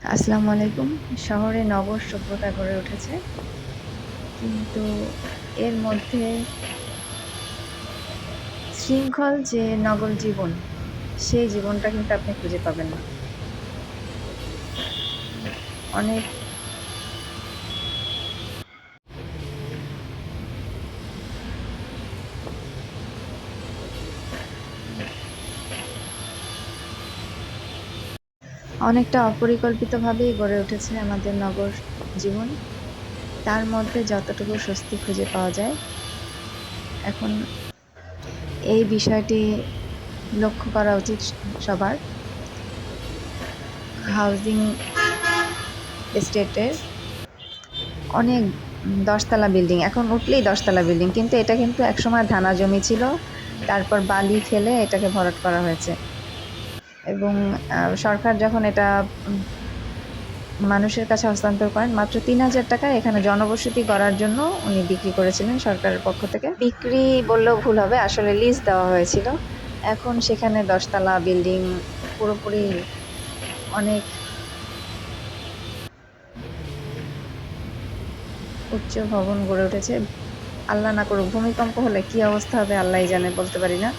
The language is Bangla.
আসসালামু আলাইকুম। শহরে নগর সভ্যতা গড়ে উঠেছে। কিন্তু এর মধ্যে শৃঙ্খল যে নগর জীবন, সেই জীবনটা কিন্তু আপনি খুঁজে পাবেন না। অনেক অনেকটা অপরিকল্পিতভাবেই গড়ে উঠেছে আমাদের নগর জীবন। তার মধ্যে যতটুকু স্বস্তি খুঁজে পাওয়া যায়, এখন এই বিষয়টি লক্ষ্য করা উচিত সবার। হাউজিং এস্টেটের অনেক ১০ তলা বিল্ডিং, এখন উঠলেই ১০ তলা বিল্ডিং, কিন্তু এটা কিন্তু একসময় ধানা জমি ছিল, তারপর বালি ফেলে এটাকে ভরাট করা হয়েছে। এবং সরকার যখন এটা মানুষের কাছে হস্তান্তর করেন, মাত্র ৩,০০০ টাকায় এখানে জনবসতি গড়ার জন্য উনি বিক্রি করেছিলেন সরকারের পক্ষ থেকে। বিক্রি বললেও ভুল হবে, আসলে লিজ দেওয়া হয়েছিল। এখন সেখানে ১০ তলা বিল্ডিং পুরোপুরি অনেক উচ্চ ভবন গড়ে উঠেছে। আল্লাহ না করুক ভূমিকম্প হলে কি অবস্থা হবে আল্লাহই জানে, বলতে পারি না।